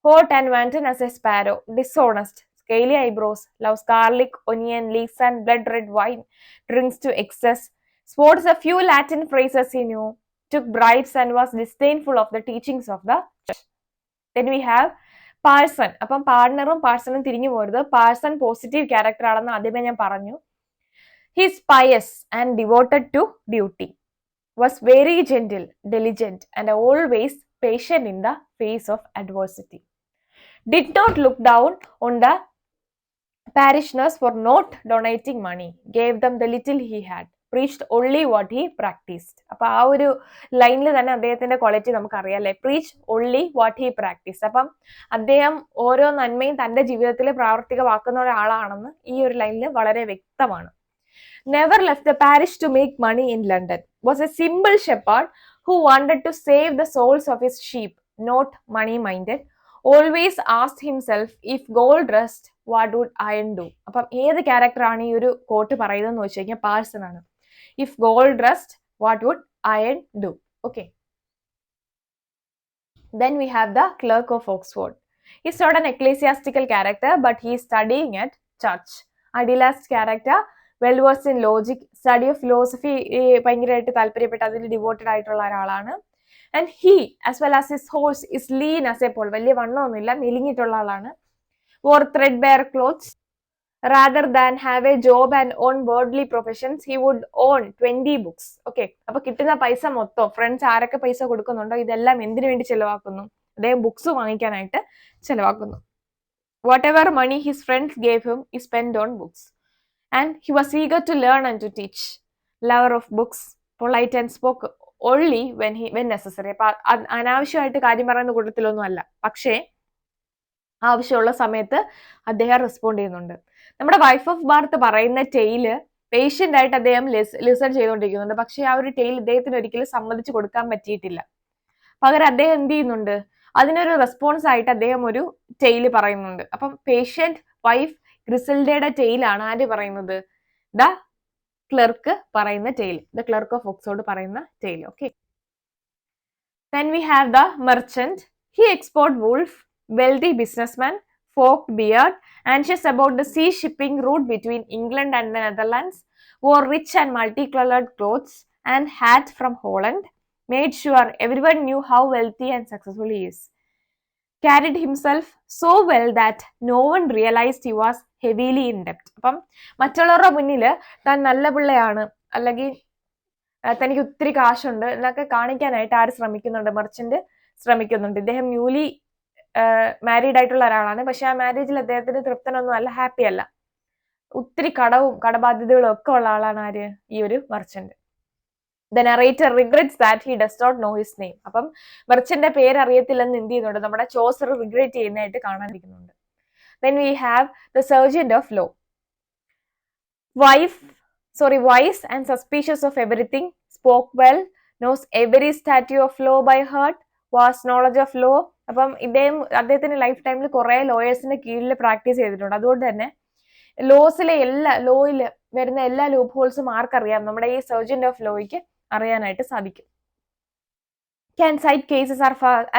Hot and wanton as a sparrow, dishonest, scaly eyebrows, loves garlic, onion, leeks and blood red wine, drinks to excess, sports a few Latin phrases he knew, took bribes and was disdainful of the teachings of the church. Then we have Parson. അപ്പം പാർട്ണറും പാഴ്സണും തിരിഞ്ഞു പോരുത്. Parson positive character ആണെന്ന് ആദ്യമേ ഞാൻ പറഞ്ഞു. His pious and devoted to duty, was very gentle, diligent and always patient in the face of adversity. Did not look down on the parishioners for not donating money, gave them the little he had, preached only what he practiced. അപ്പൊ ആ ഒരു ലൈനിൽ തന്നെ അദ്ദേഹത്തിന്റെ quality നമുക്ക് അറിയാം അല്ലെ, preach only what he practiced. അപ്പം അദ്ദേഹം ഓരോ നന്മയും തന്റെ ജീവിതത്തിൽ പ്രാവർത്തികമാക്കുന്ന ഒരാളാണെന്ന് ഈ ഒരു ലൈനിൽ വളരെ വ്യക്തമാണ്. Never left the parish to make money in London, was a simple shepherd who wanted to save the souls of his sheep, not money minded. Always asked himself, if gold rust, what would iron do? അപ്പം ഏത് ക്യാരക്ടറാണ് ഈ ഒരു coat പറയുന്നതെന്ന് വെച്ച് കഴിഞ്ഞാൽ parson ആണ്. If gold rust, what would iron do? Okay. Then we have the Clerk of Oxford. He's not an ecclesiastical character, but he is studying at church. Idealist character, well versed in logic, study of philosophy ഭയങ്കരമായിട്ട് താല്പര്യപ്പെട്ട് അതിൽ devoted ആയിട്ടുള്ള ഒരാളാണ്. And he, as well as his horse, is lean as a pole. വലിയ വണ്ണമൊന്നുമില്ല, മെലിഞ്ഞിട്ടുള്ള ആളാണ്. Wore threadbare clothes. Rather than have a job and own worldly professions, he would own 20 books. Okay, അപ്പൊ കിട്ടുന്ന പൈസ മൊത്തം ഫ്രണ്ട്സ് ആരൊക്കെ പൈസ കൊടുക്കുന്നുണ്ടോ ഇതെല്ലാം എന്തിനു വേണ്ടി ചെലവാക്കുന്നു? അദ്ദേഹം ബുക്സ് വാങ്ങിക്കാനായിട്ട് ചെലവാക്കുന്നു. Whatever money his friends gave him, he spent on books. And he was eager to learn and to teach. Lover of books, polite and spoke only when necessary. അപ്പൊ അനാവശ്യമായിട്ട് കാര്യം പറയുന്ന കൂട്ടത്തിലൊന്നും അല്ല, പക്ഷേ ആവശ്യമുള്ള സമയത്ത് അദ്ദേഹം റെസ്പോണ്ട് ചെയ്യുന്നുണ്ട്. നമ്മുടെ വൈഫ് ഓഫ് ബാർത്ത് പറയുന്ന ടെയില് പേഷ്യന്റ് ആയിട്ട് അദ്ദേഹം ലിസൺ ചെയ്തുകൊണ്ടിരിക്കുന്നുണ്ട്. പക്ഷെ ആ ഒരു ടെയിൽ ഇദ്ദേഹത്തിന് ഒരിക്കലും സമ്മതിച്ചു കൊടുക്കാൻ പറ്റിയിട്ടില്ല. പകരം അദ്ദേഹം എന്ത് ചെയ്യുന്നുണ്ട്, അതിനൊരു റെസ്പോൺസ് ആയിട്ട് അദ്ദേഹം ഒരു ടെയില് പറയുന്നുണ്ട്. അപ്പം പേഷ്യന്റ് വൈഫ് ഗ്രിസൽഡയുടെ ടെയിലാണ് ആര് പറയുന്നത്? ദ ക്ലർക്ക് പറയുന്ന tale, the clerk of Oxford പറയുന്ന tale. Okay. Then we have the merchant. He export wolf, wealthy businessman, forked beard, anxious about the sea shipping route between England and the Netherlands, wore rich and multicolored clothes and hat from Holland, made sure everyone knew how wealthy and successful he is, carried himself so well that no one realized he was heavily in debt. അപ്പം മറ്റുള്ളവരുടെ മുന്നിൽ താൻ നല്ല പിള്ളയാണ്, അല്ലെങ്കിൽ തനിക്ക് ഒത്തിരി കാശുണ്ട് എന്നൊക്കെ കാണിക്കാനായിട്ട് ആര് ശ്രമിക്കുന്നുണ്ട്? മെർച്ചന്റ് ശ്രമിക്കുന്നുണ്ട്. ഇദ്ദേഹം ന്യൂലി മാരീഡ് ആയിട്ടുള്ള ഒരാളാണ്. പക്ഷെ ആ മാരേജിൽ അദ്ദേഹത്തിന് തൃപ്തനൊന്നും അല്ല, ഹാപ്പി അല്ല. ഒത്തിരി കടബാധ്യതകളും ഒക്കെ ഉള്ള ആളാണ് ആര്? ഈ ഒരു merchant. The narrator regrets that he does not know his name. അപ്പം മെർച്ചന്റെ പേര് അറിയത്തില്ലെന്ന് എന്ത് ചെയ്യുന്നുണ്ട്? നമ്മുടെ ചോസർ റിഗ്രറ്റ് ചെയ്യുന്നതായിട്ട് കാണാനിരിക്കുന്നുണ്ട്. Then we have the sergeant of law. Wise and suspicious of everything, spoke well, knows every statute of law by heart, vast knowledge of law. അപ്പം അദ്ദേഹത്തിന്റെ life ടൈമിൽ കുറെ ലോയേഴ്സിന്റെ കീഴിൽ പ്രാക്ടീസ് ചെയ്തിട്ടുണ്ട്. അതുകൊണ്ട് തന്നെ ലോയിൽ വരുന്ന എല്ലാ ലൂപ്പ് ഹോൾസും ആർക്കറിയാം? നമ്മുടെ ഈ സർജന്റ് ഓഫ് ലോയ്ക്ക് അറിയാനായിട്ട് സാധിക്കും. Can cite cases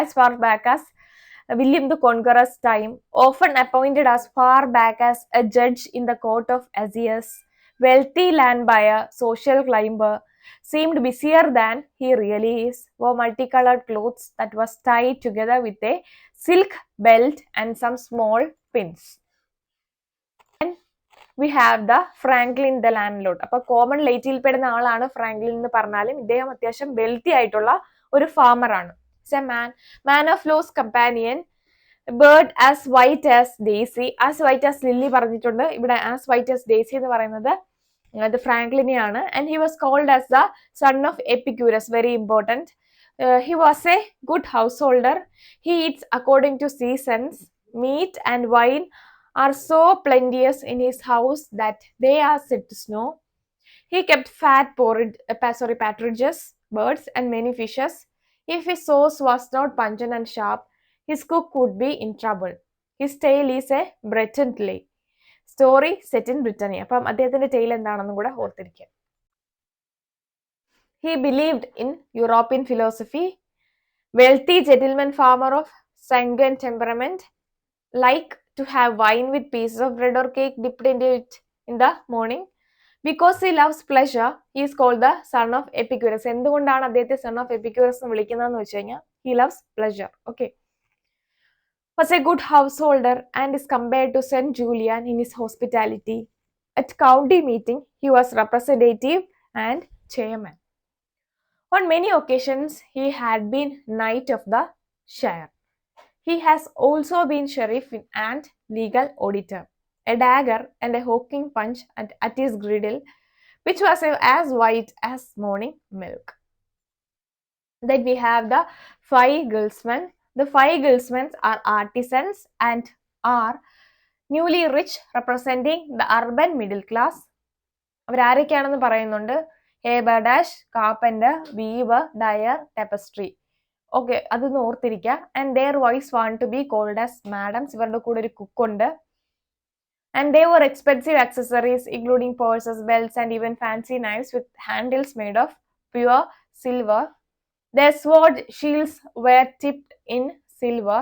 as far back as William the Conqueror's time, often appointed as far back as a judge in the court of Aziz, wealthy land buyer, social climber, seemed busier than he really is, wore multicolored clothes that was tied together with a silk belt and some small pins. And we have the Franklin the landlord. അപ്പോൾ common ലേറ്റിൽ പെടുന്ന ആളാണ് Franklin എന്ന് പറഞ്ഞാലും ഇദ്ദേഹം അത്യാവശ്യം wealthy ആയിട്ടുള്ള ഒരു farmer ആണ്. It's A man of law's companion, bird as white as daisy, as white as lily പറഞ്ഞിട്ടുണ്ട്. ഇവിടെ as white as daisy എന്ന് പറയുന്നത് അത് ഫ്രാങ്ക്ലിനെയാണ്. and he was called as the son of Epicurus, very important. He was a good householder. He eats according to seasons. Meat and wine are so plenteous in his house that they are said to snow. He kept fat partridges, birds, and many fishes. If his sauce was not pungent and sharp, his cook would be in trouble. His tale is a Breton tale. Story set in Brittany. അപ്പം അദ്ദേഹത്തിന്റെ tale എന്താണെന്നും കൂടെ ഓർത്തിരിക്കുക. He believed in European philosophy. Wealthy gentleman farmer of sanguine temperament, like to have wine with pieces of bread or cake dipped into it in the morning. Because he loves pleasure, he is called the son of Epicurus. എന്തുകൊണ്ടാണ് അദ്ദേഹത്തെ son of Epicurus എന്ന് വിളിക്കുന്നതെന്ന് വെച്ച് കഴിഞ്ഞാൽ he loves pleasure. Okay. Was a good householder and is compared to Saint Julian in his hospitality. At county meeting, he was representative and chairman. On many occasions, he had been knight of the shire. He has also been sheriff and legal auditor, a dagger and a hawking punch at his griddle, which was as white as morning milk. Then we have the 5 guildsmen. The 5 guildsmen are artisans and are newly rich, representing the urban middle class. അവരാരൊക്കെയാണെന്ന് പറയുന്നുണ്ട്. Haberdash, carpenter, weaver, dyer, tapestry. Okay, അതൊന്ന് ഓർത്തിരിക്കുക. And their wives want to be called as madams. ഇവരുടെ കൂടെ ഒരു കുക്കുണ്ട്. And they were expensive accessories including purses, belts, and even fancy knives with handles made of pure silver. Their sword shields were tipped in silver.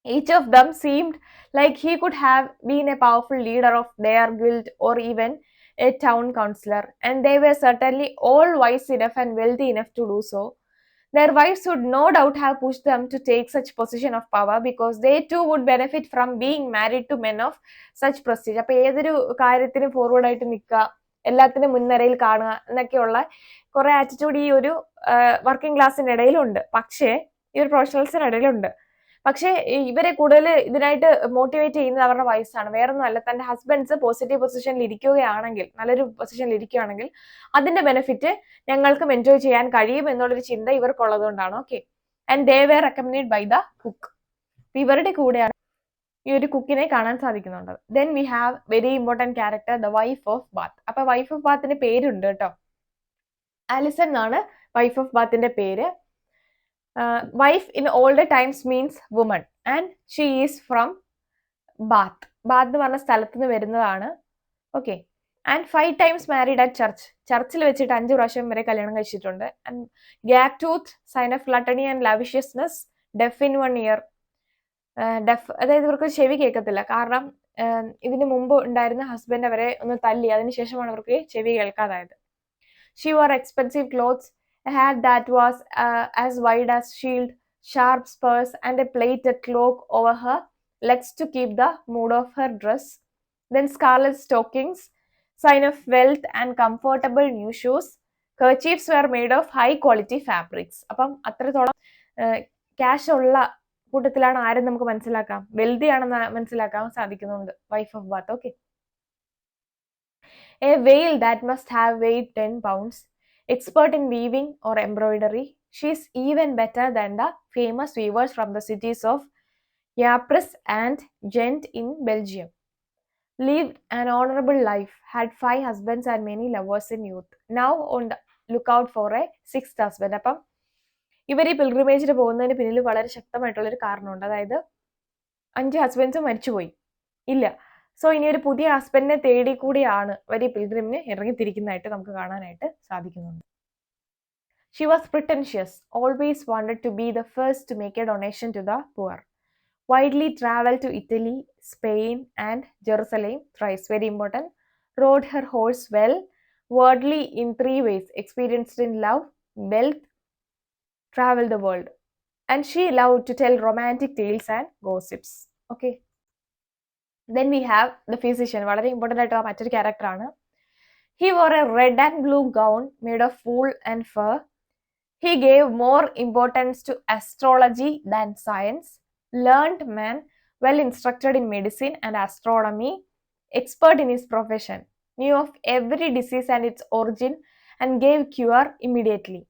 Each of them seemed like he could have been a powerful leader of their guild or even a town councillor, and they were certainly all wise enough and wealthy enough to do so. Their wives would no doubt have pushed them to take such position of power because they too would benefit from being married to men of such prestige. അപ്പോൾ ഏതൊരു കാര്യത്തിനും forward ആയിട്ട് നിൽക്കുക, എല്ലാത്തിനും മുൻനിരയിൽ കാണുക എന്നൊക്കെയുള്ള കുറെ ആറ്റിറ്റ്യൂഡ് ഈ ഒരു വർക്കിംഗ് ക്ലാസ്സിൻ്റെ ഇടയിലുണ്ട്. പക്ഷേ ഈ ഒരു പ്രൊഫഷണൽസിൻ്റെ ഇടയിലുണ്ട്. പക്ഷേ ഇവരെ കൂടുതൽ ഇതിനായിട്ട് മോട്ടിവേറ്റ് ചെയ്യുന്നത് അവരുടെ വയസ്സാണ്. വേറൊന്നുമല്ല, തന്റെ ഹസ്ബൻഡ്സ് പോസിറ്റീവ് പൊസിഷനിൽ ഇരിക്കുകയാണെങ്കിൽ, നല്ലൊരു പൊസിഷനിൽ ഇരിക്കുകയാണെങ്കിൽ അതിന്റെ ബെനിഫിറ്റ് ഞങ്ങൾക്കും എൻജോയ് ചെയ്യാൻ കഴിയും എന്നുള്ളൊരു ചിന്ത ഇവർക്കുള്ളതുകൊണ്ടാണ്. Okay. And they were accompanied by the cook. ഇവരുടെ കൂടെയാണ് ഈ ഒരു കുക്കിനെ കാണാൻ സാധിക്കുന്നുണ്ട്. Then we have very important character, the wife of Bath. അപ്പൊ വൈഫ് ഓഫ് ബാത്തിന്റെ പേരുണ്ട് കേട്ടോ. ആലിസൺ എന്നാണ് വൈഫ് ഓഫ് ബാത്തിന്റെ പേര്. Wife in older times means woman and she is from Bath. Bath എന്ന് പറഞ്ഞ സ്ഥലത്ത് നിന്ന് വരുന്നതാണ്. Okay. And 5 times married at church. ചർച്ചിൽ വെച്ചിട്ട് 5 പ്രാവശ്യം വരെ കല്യാണം കഴിച്ചിട്ടുണ്ട്. And gag tooth, sign of gluttony and lavishness, deaf in 1 ear. Def, അതായത് ഇവർക്ക് ചെവി കേൾക്കത്തില്ല. കാരണം ഇതിന് മുമ്പ് ഉണ്ടായിരുന്ന ഹസ്ബൻഡ് അവരെ ഒന്ന് തല്ലി, അതിനുശേഷമാണ് ഇവർക്ക് ചെവി കേൾക്കാതായത്. She wore expensive clothes, a hat that was as wide as shield, sharp spurs, and a plaited cloak over her legs to keep the mood of her dress. Then scarlet stockings, sign of wealth, and comfortable new shoes. Kerchiefs were made of high quality fabrics. അപ്പം അത്രത്തോളം cash ഉള്ള കൂട്ടത്തിലാണ് ആരും നമുക്ക് മനസ്സിലാക്കാം, വെൽതി ആണെന്ന് മനസ്സിലാക്കാൻ സാധിക്കുന്നുണ്ട് wife of Baat. Okay. A veil that must have weighed 10 pounds. Expert in weaving or embroidery, she is even better than the famous weavers from the cities of Ypres and Ghent in Belgium. Lived an honorable life, had 5 husbands and many lovers in youth. Now on the lookout for a 6th husband. അപ്പം ഇവർ ഈ പിൽഗ്രിമേജിന് പോകുന്നതിന് പിന്നിൽ വളരെ ശക്തമായിട്ടുള്ളൊരു കാരണമുണ്ട്. അതായത് 5 husbands മരിച്ചുപോയി ഇല്ല. സോ ഇനി ഒരു പുതിയ ഹസ്ബൻഡിനെ തേടി കൂടിയാണ് ഇവർ ഈ പിൽഗ്രിമിന് ഇറങ്ങിത്തിരിക്കുന്നതായിട്ട് നമുക്ക് കാണാനായിട്ട് സാധിക്കുന്നുണ്ട്. She was pretentious, always wanted to be the first to make a donation to the poor. Widely traveled to Italy, Spain, and Jerusalem, thrice very important. Rode her horse well, worldly in 3 ways, experienced in love, wealth, traveled the world. And she loved to tell romantic tales and gossips. Okay. Then we have the physician. വളരെ important ആയിട്ടുള്ള മറ്റൊരു ക്യാരക്ടറാണ്. He wore a red and blue gown made of wool and fur. He gave more importance to astrology than science. Learned man, well instructed in medicine and astronomy, expert in his profession, knew of every disease and its origin and gave cure immediately.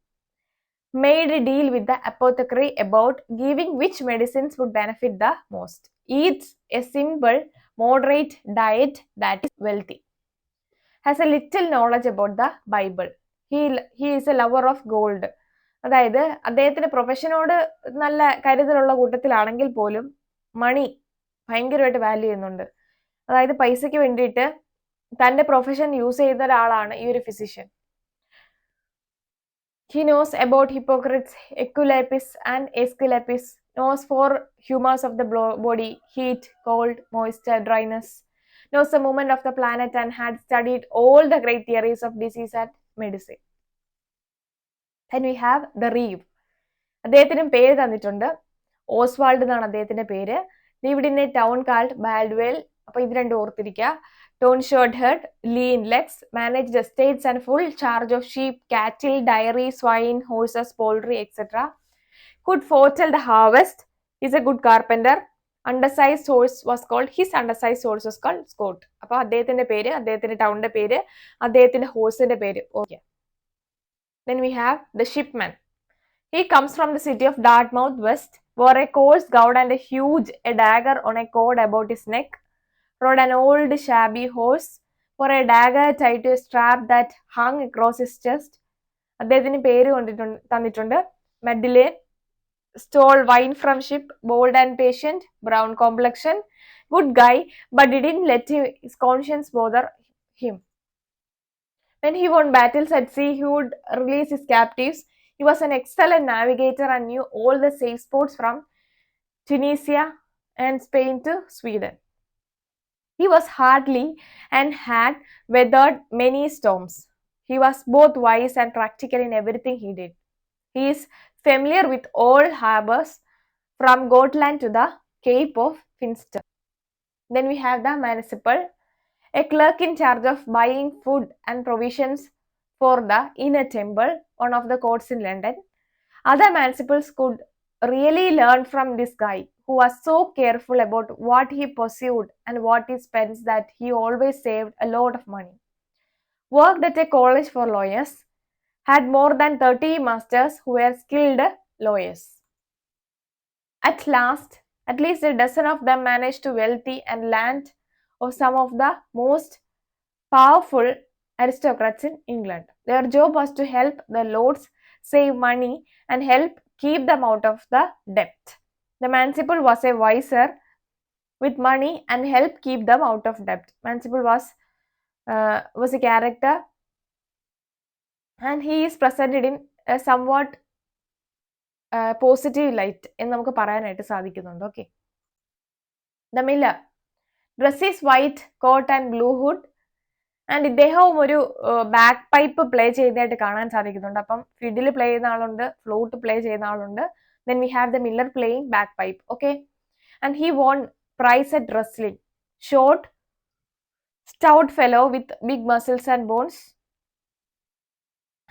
Made a deal with the apothecary about giving which medicines would benefit the most. Eats a simple, moderate diet that is wealthy. Has a little knowledge about the Bible. He is a lover of gold. അതായത് അദ്ദേഹത്തിന്റെ പ്രൊഫഷനോട് നല്ല കരുതലുള്ള കൂട്ടത്തിലാണെങ്കിൽ പോലും മണി ഭയങ്കരമായിട്ട് value ചെയ്യുന്നുണ്ട്. അതായത് പൈസയ്ക്ക് വേണ്ടിയിട്ട് തന്റെ പ്രൊഫഷൻ യൂസ് ചെയ്യുന്ന ഒരാളാണ് ഈ ഒരു physician. He knows about Hippocrates, Esculapius and Aesculapius, knows 4 humors of the body, heat, cold, moisture, dryness, knows the movement of the planet and had studied all the great theories of disease and medicine. Then we have the Reeve. അദ്ദേഹത്തിന് പേര് തന്നിട്ടുണ്ട്. Oswald എന്നാണ് അദ്ദേഹത്തിന്റെ പേര്. lived in a town called Baldwell. അപ്പോൾ ഇത് രണ്ടും ഓർത്തിരിക്കുക. Tone short head, lean legs, managed estates and full charge of sheep, cattle, dairy, swine, horses, poultry, etc. Could foretell the harvest. Is a good carpenter. Undersized horse was called, his undersized horse was called Scott. അപ്പോൾ അദ്ദേഹത്തിന്റെ പേര്, അദ്ദേഹത്തിന്റെ ടൗണിന്റെ പേര്, അദ്ദേഹത്തിന്റെ ഹോഴ്സിന്റെ പേര്. Okay. Then we have the shipman. He comes from the city of Dartmouth, West, wore a coarse gown and a dagger on a cord about his neck, rode an old shabby horse, wore a dagger tied to a strap that hung across his chest. അദ്ദേഹത്തിന് പേര് തന്നിട്ടുണ്ട്. മെഡിലേൻ, stole wine from ship, bold and patient, brown complexion, good guy, but he didn't let his conscience bother him. When he won battles at sea, he would release his captives. He was an excellent navigator and knew all the safe spots from Tunisia and Spain to Sweden. He was hardy and had weathered many storms. He was both wise and practical in everything he did. He is familiar with all harbors from Gotland to the Cape of Finster. Then we have the municipal, a clerk in charge of buying food and provisions for the inner temple, one of the courts in London. Other municipals could really learn from this guy who was so careful about what he pursued and what he spent that he always saved a lot of money. Worked at a college for lawyers, had more than 30 masters who were skilled lawyers. At last, at least a dozen of them managed to wealthy and land of some of the most powerful aristocrats in England. Their job was to help the lords save money and help keep them out of the debt. The municipal was a vizier with money and help keep them out of debt. Municipal was a character and he is presented in a somewhat positive light എന്ന് നമുക്ക് പറയാനായിട്ട് സാധിക്കുന്നുണ്ട്. Okay. The miller, dress is white coat and blue hood and ഇദ്ദേഹവും ഒരു back pipe play ചെയ്യുന്നതായിട്ട് കാണാൻ സാധിക്കുന്നുണ്ട്. അപ്പം ഫിഡിൽ പ്ലേ ചെയ്യുന്ന ആളുണ്ട്, ഫ്ലൂട്ട് പ്ലേ ചെയ്യുന്ന ആളുണ്ട്. Then we have the miller playing bagpipe. Okay. And he won prize at wrestling. Short, stout fellow with big muscles and bones.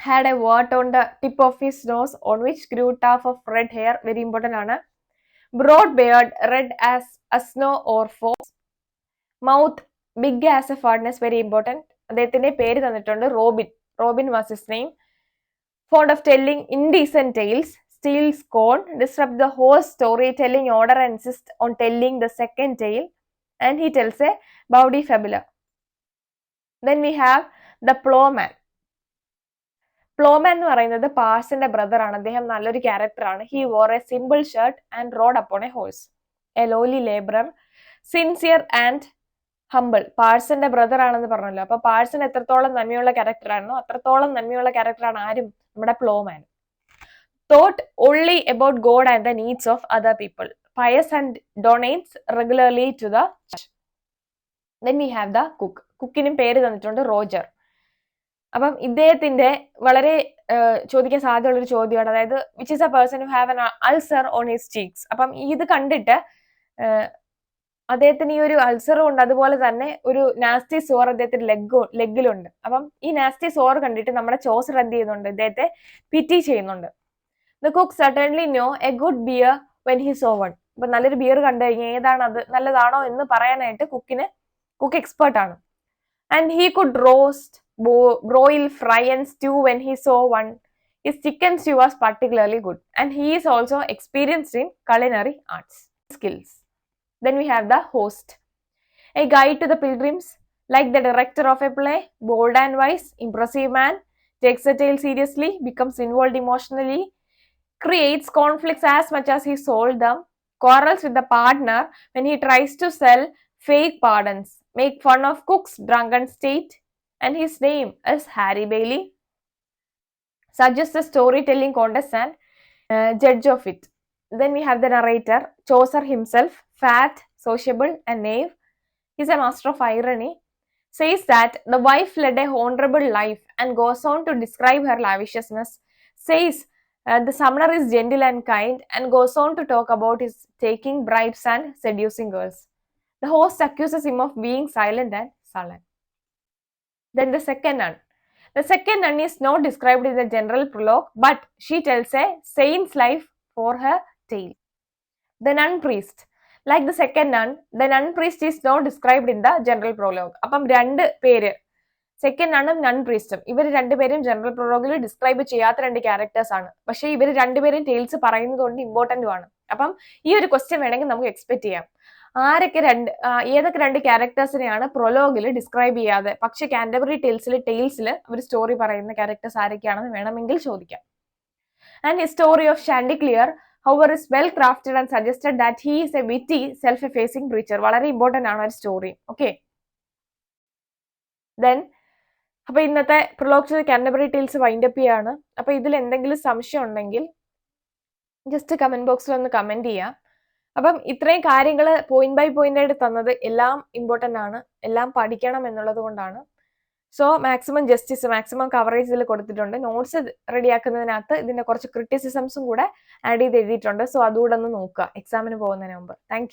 Had a wart on the tip of his nose on which grew tuft of red hair. Very important ആണ്. Broad beard, red as a snow or fox. Mouth big as a furnace. Very important. അദ്ദേഹത്തിന്റെ പേര് തന്നിട്ടുണ്ട് Robin. Robin was his name. Fond of telling indecent tales. Steals corn. Disrupt the whole storytelling order and insist on telling the second tale. And he tells a bawdy fabula. Then we have the plowman. Ploughman എന്ന് പറയുന്നത് പാഴ്സന്റെ brother ആണ്. അദ്ദേഹം നല്ലൊരു ക്യാരക്ടറാണ്. He wore a simple shirt and rode upon a horse. A lowly labourer, sincere and humble. പാഴ്സന്റെ brother ആണെന്ന് പറഞ്ഞല്ലോ. അപ്പൊ പാഴ്സൺ എത്രത്തോളം നന്മയുള്ള ക്യാരക്ടറാണോ അത്രത്തോളം നന്മയുള്ള ക്യാരക്ടറാണ് ആരും നമ്മുടെ Plowman. thought only about God and the needs of other people, pious and donates regularly to the church. Then we have the cook. കുക്കിനും പേര് തന്നിട്ടുണ്ട് റോജർ. അപ്പം ഇദ്ദേഹത്തിന്റെ വളരെ ചോദിക്കാൻ സാധ്യതയുള്ള ഒരു ചോദ്യമാണ്, അതായത് which is A person who have an ulcer on his cheeks. അപ്പം ഇത് കണ്ടിട്ട് അദ്ദേഹത്തിന് ഈ ഒരു അൾസറും ഉണ്ട്, അതുപോലെ തന്നെ ഒരു നാസ്റ്റി സോർ അദ്ദേഹത്തിന്റെ ലെഗിലുണ്ട്. അപ്പം ഈ നാസ്റ്റി സോർ കണ്ടിട്ട് നമ്മുടെ ചോസർ എന്ത് ചെയ്യുന്നുണ്ട്, ഇദ്ദേഹത്തെ പിറ്റി ചെയ്യുന്നുണ്ട്. The cook certainly know a good beer when he saw one. അപ്പൊ നല്ലൊരു ബിയർ കണ്ടു കഴിഞ്ഞാൽ ഏതാണ് അത് നല്ലതാണോ എന്ന് പറയാനായിട്ട് കുക്ക് എക്സ്പേർട്ട് ആണ്. And he could roast, broil, fry and stew when he saw one. His chicken stew was particularly good. And he is also experienced in culinary arts skills. Then we have the host. A guide to the pilgrims, like the director of a play, bold and wise, impressive man, takes the tale seriously, becomes involved emotionally, creates conflicts as much as he solved them, quarrels with the partner when he tries to sell fake pardons, make fun of cook's drunken state, and his name is Harry Bailey, suggests a storytelling contest and judge of it. Then we have the narrator, Chaucer himself, fat, sociable and knave. He's a master of irony, says that the wife led a honorable life and goes on to describe her lavishness, says the summoner is gentle and kind and goes on to talk about his taking bribes and seducing girls. The host accuses him of being silent and sullen. Then the second nun. The second nun is not described in the general prologue, but she tells a saint's life for her tale. The nun priest. Like the second nun, the nun priest is not described in the general prologue. അപ്പം രണ്ട് പേര്, second നണ്ണും none പ്രീസ്റ്റും, ഇവർ രണ്ടുപേരും general പ്രൊലോഗിൽ describe ചെയ്യാത്ത രണ്ട് characters ആണ്. പക്ഷേ ഇവർ രണ്ടുപേരും ടെയിൽസ് പറയുന്നത് കൊണ്ട് ഇമ്പോർട്ടന്റും ആണ്. അപ്പം ഈ ഒരു ക്വസ്റ്റ്യൻ വേണമെങ്കിൽ നമുക്ക് എക്സ്പെക്ട് ചെയ്യാം, ഏതൊക്കെ രണ്ട് ക്യാരക്ടേഴ്സിനെയാണ് പ്രൊലോഗിൽ ഡിസ്ക്രൈബ് ചെയ്യാതെ പക്ഷെ കാന്റർബറി ടെയിൽസിൽ അവർ സ്റ്റോറി പറയുന്ന ക്യാരക്ടേഴ്സ് ആരൊക്കെയാണെന്ന് വേണമെങ്കിൽ ചോദിക്കാം. And history of Chanticleer however is well crafted and suggested that he is a witty self-effacing preacher. വളരെ ഇമ്പോർട്ടന്റ് ആണ് ഒരു സ്റ്റോറി. ഓക്കെ, ദെൻ അപ്പൊ ഇന്നത്തെ prologue Canterbury tales wind up ചെയ്യാണ്. അപ്പൊ ഇതിൽ എന്തെങ്കിലും സംശയം ഉണ്ടെങ്കിൽ ജസ്റ്റ് കമന്റ് ബോക്സിൽ ഒന്ന് കമന്റ് ചെയ്യാം. അപ്പം ഇത്രയും കാര്യങ്ങൾ പോയിന്റ് ബൈ പോയിന്റ് ആയിട്ട് തന്നത് എല്ലാം ഇമ്പോർട്ടന്റ് ആണ്, എല്ലാം പഠിക്കണം എന്നുള്ളത് കൊണ്ടാണ്. സോ മാക്സിമം കവറേജ് ഇതിൽ കൊടുത്തിട്ടുണ്ട്. നോട്ട്സ് റെഡിയാക്കുന്നതിനകത്ത് ഇതിന്റെ കുറച്ച് ക്രിറ്റിസിസംസും കൂടെ ആഡ് ചെയ്ത് എഴുതിയിട്ടുണ്ട്. സോ അതുകൂടെ ഒന്ന് നോക്കുക എക്സാമിന് പോകുന്നതിന് മുമ്പ്. താങ്ക്